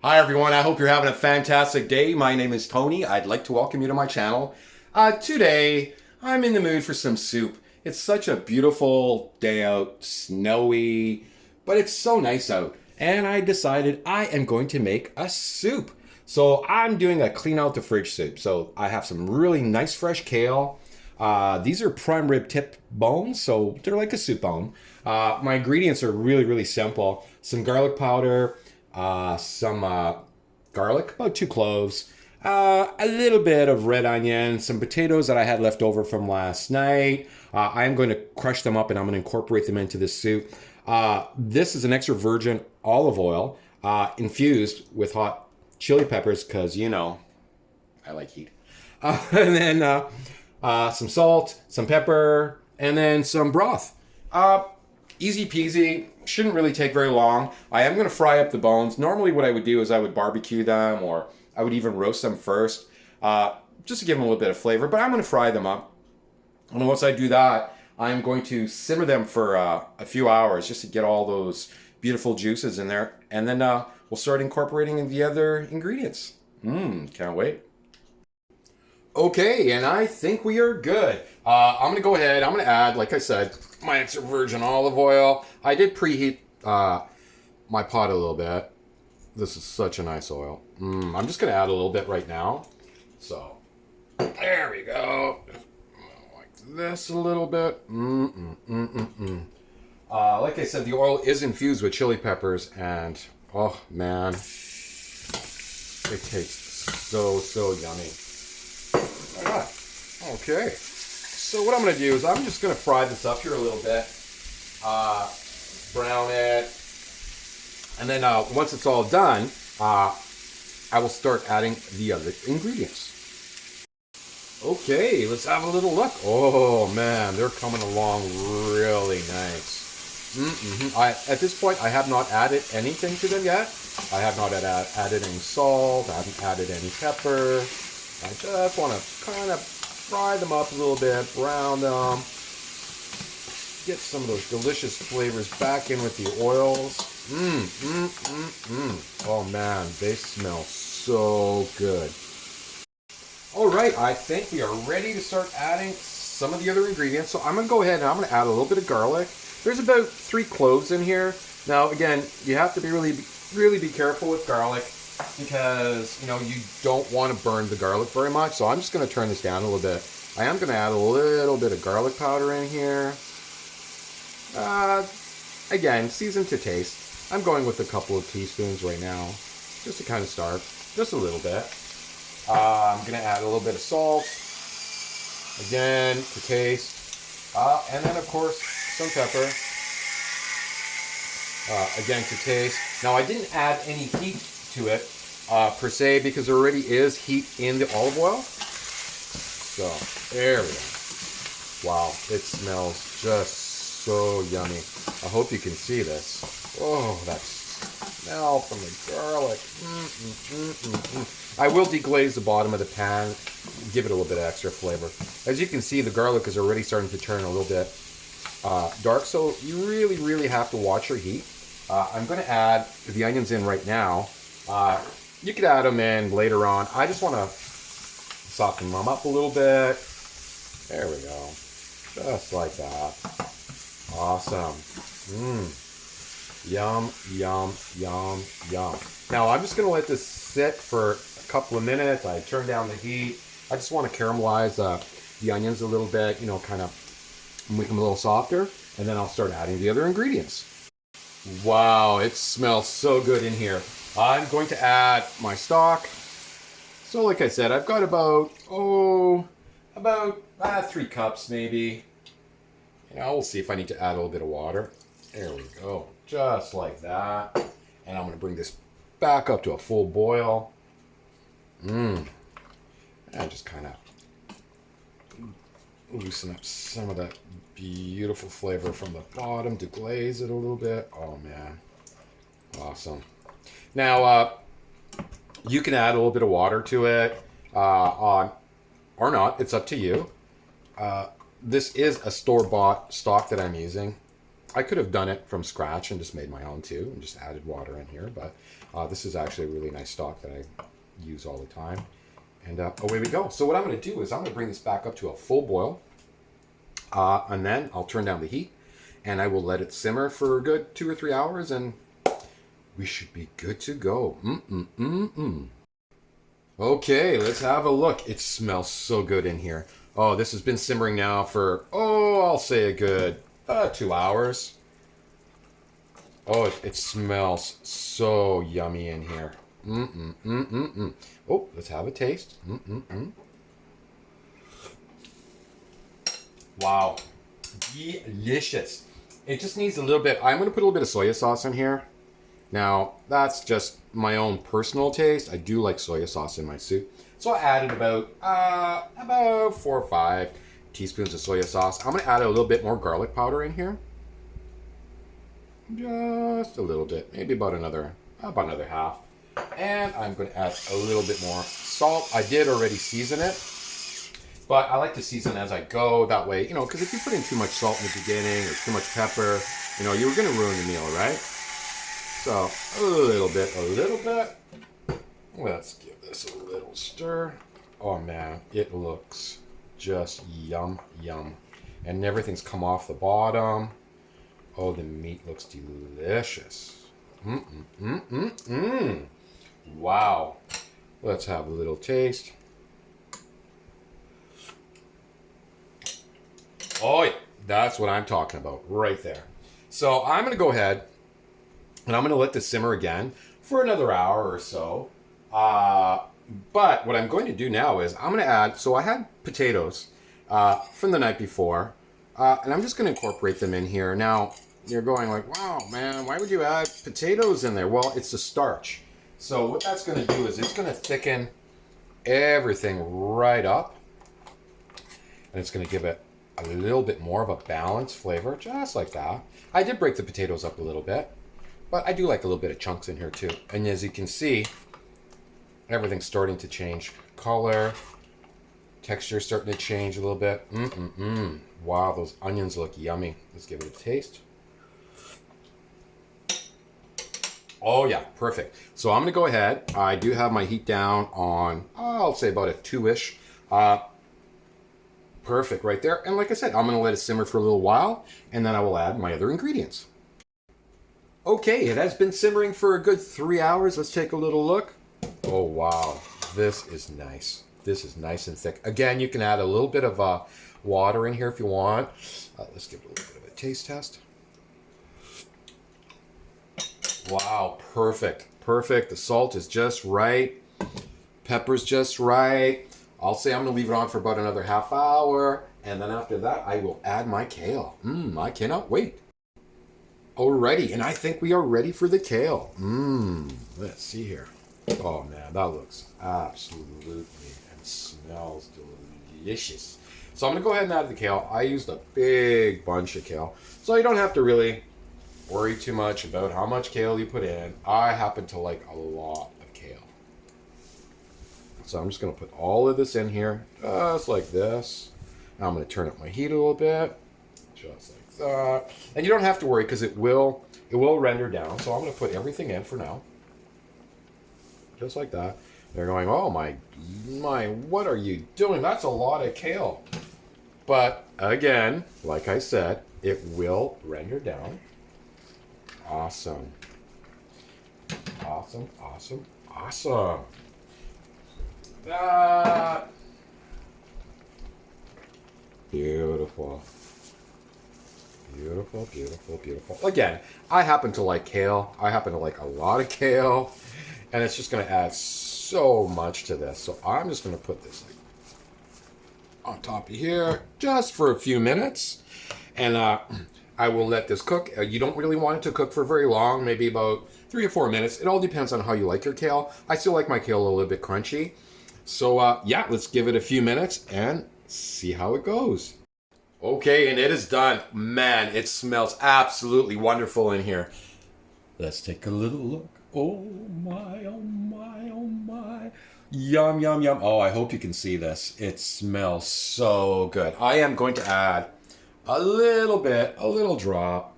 Hi everyone, I hope you're having a fantastic day. My name is Tony. I'd like to welcome you to my channel. Today, I'm in the mood for some soup. It's such a beautiful day out, snowy, but it's so nice out. And I decided I am going to make a soup. So I'm doing a clean out the fridge soup. So I have some really nice fresh kale. These are prime rib tip bones, so they're like a soup bone. My ingredients are really simple. Some garlic powder, some garlic, about 2 cloves, a little bit of red onion, some potatoes that I had left over from last night. I'm going to crush them up and I'm going to incorporate them into this soup. This is an extra virgin olive oil infused with hot chili peppers because, you know, I like heat. And then some salt, some pepper, and then some broth. Easy peasy, shouldn't really take very long. I am going to fry up the bones. Normally what I would do is I would barbecue them or I would even roast them first just to give them a little bit of flavor, but I'm going to fry them up. And once I do that, I'm going to simmer them for a few hours just to get all those beautiful juices in there. And then we'll start incorporating the other ingredients. Can't wait. Okay, and I think we are good. I'm going to go ahead. I'm going to add, like I said, my extra virgin olive oil. I did preheat my pot a little bit. This is such a nice oil. I'm just going to add a little bit right now. So, there we go. Like this a little bit. Like I said, the oil is infused with chili peppers, and oh man, it tastes so yummy. Alright, okay. So what I'm going to do is I'm just going to fry this up here a little bit, brown it, and then once it's all done, I will start adding the other ingredients. Okay, let's have a little look. Oh man, they're coming along really nice. At this point, I have not added anything to them yet. I have not added any salt. I haven't added any pepper. I just want to kind of fry them up a little bit, brown them, get some of those delicious flavors back in with the oils. Oh man, they smell so good. All right, I think we are ready to start adding some of the other ingredients. So I'm going to go ahead and I'm going to add a little bit of garlic. There's about 3 cloves in here. Now, again, you have to be really be careful with garlic, because you know you don't want to burn the garlic very much. So I'm just going to turn this down a little bit. I am going to add a little bit of garlic powder in here. Again, seasoned to taste. I'm going with a couple of teaspoons right now, just to kind of start, just a little bit. I'm going to add a little bit of salt, again to taste, and then of course some pepper. Again to taste. Now I didn't add any heat to it per se, because there already is heat in the olive oil. So there we go. Wow, it smells just so yummy. I hope you can see this. Oh, that smell from the garlic. I will deglaze the bottom of the pan, give it a little bit of extra flavor. As you can see, the garlic is already starting to turn a little bit dark, so you really have to watch your heat. I'm going to add the onions in right now. You could add them in later on. I just want to soften them up a little bit. There we go. Just like that. Awesome. Yum. Now I'm just going to let this sit for a couple of minutes. I turn down the heat. I just want to caramelize the onions a little bit, you know, kind of make them a little softer. And then I'll start adding the other ingredients. Wow, it smells so good in here. I'm going to add my stock. So like I said, I've got about 3 cups maybe. You know, we'll see if I need to add a little bit of water. There we go, just like that. And I'm going to bring this back up to a full boil. And just kind of loosen up some of that beautiful flavor from the bottom to glaze it a little bit. Oh man, awesome. Now you can add a little bit of water to it or not, it's up to you. This is a store-bought stock that I'm using. I could have done it from scratch and just made my own too and just added water in here, but This is actually a really nice stock that I use all the time. And away we go. So what I'm going to do is I'm going to bring this back up to a full boil. And then I'll turn down the heat. And I will let it simmer for a good 2 or 3 hours. And we should be good to go. Okay, let's have a look. It smells so good in here. Oh, this has been simmering now for, I'll say a good 2 hours. Oh, it smells so yummy in here. Oh, let's have a taste. Wow. Delicious. It just needs a little bit. I'm going to put a little bit of soy sauce in here. Now, that's just my own personal taste. I do like soy sauce in my soup. So I added about 4 or 5 teaspoons of soy sauce. I'm going to add a little bit more garlic powder in here. Just a little bit, maybe about another half. And I'm going to add a little bit more salt. I did already season it, but I like to season as I go. That way, because if you put in too much salt in the beginning or too much pepper, you're going to ruin the meal, right? So a little bit. Let's give this a little stir. Oh man, it looks just yum. And everything's come off the bottom. Oh, the meat looks delicious. Wow. Let's have a little taste. Oh, yeah. That's what I'm talking about right there. So I'm going to go ahead and I'm going to let this simmer again for another hour or so. But what I'm going to do now is I'm going to add, so I had potatoes from the night before, and I'm just going to incorporate them in here. Now, you're going like, wow, man, why would you add potatoes in there? Well, it's the starch. So what that's going to do is it's going to thicken everything right up. And it's going to give it a little bit more of a balanced flavor, just like that. I did break the potatoes up a little bit, but I do like a little bit of chunks in here too. And as you can see, everything's starting to change color. Texture starting to change a little bit. Wow, those onions look yummy. Let's give it a taste. Oh yeah, perfect. So I'm going to go ahead. I do have my heat down on, I'll say about a 2-ish. Perfect right there. And like I said, I'm going to let it simmer for a little while, and then I will add my other ingredients. Okay, it has been simmering for a good 3 hours. Let's take a little look. Oh wow, this is nice. This is nice and thick. Again, you can add a little bit of water in here if you want. Let's give it a little bit of a taste test. Wow, perfect. The salt is just right. Pepper's just right. I'll say I'm going to leave it on for about another half hour. And then after that, I will add my kale. I cannot wait. Alrighty, and I think we are ready for the kale. Let's see here. Oh man, that looks absolutely and smells delicious. So I'm going to go ahead and add the kale. I used a big bunch of kale. So you don't have to really worry too much about how much kale you put in. I happen to like a lot of kale. So I'm just going to put all of this in here, just like this. Now I'm going to turn up my heat a little bit, just like that. And you don't have to worry because it will render down. So I'm going to put everything in for now, just like that. They're going, oh my, what are you doing? That's a lot of kale. But again, like I said, it will render down. Awesome. That. Beautiful. Again, I happen to like kale. I happen to like a lot of kale. And it's just going to add so much to this. So I'm just going to put this like on top of here just for a few minutes. And I will let this cook. You don't really want it to cook for very long, maybe about 3 or 4 minutes. It all depends on how you like your kale. I still like my kale a little bit crunchy. So yeah, let's give it a few minutes and see how it goes. Okay, and it is done. Man, it smells absolutely wonderful in here. Let's take a little look. Oh my. Yum. Oh, I hope you can see this. It smells so good. I am going to add a little drop.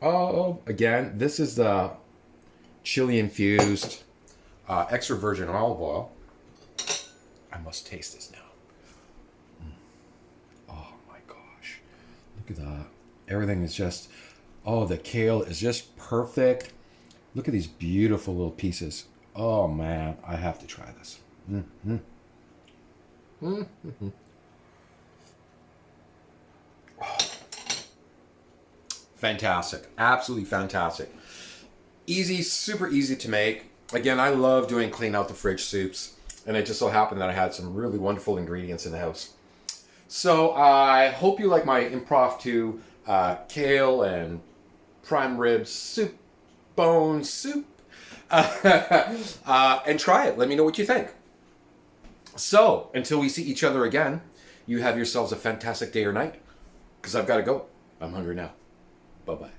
Oh, again, this is the chili infused, extra virgin olive oil. I must taste this now. Oh my gosh. Look at that. Everything is just, oh, the kale is just perfect. Look at these beautiful little pieces. Oh man, I have to try this. Mm-hmm. Mm-hmm. Oh. Fantastic. Absolutely fantastic. Easy, super easy to make. Again, I love doing clean out the fridge soups. And it just so happened that I had some really wonderful ingredients in the house. So I hope you like my impromptu kale and prime rib soup, bone soup. And try it. Let me know what you think. So until we see each other again, you have yourselves a fantastic day or night. Because I've got to go. I'm hungry now. Bye-bye.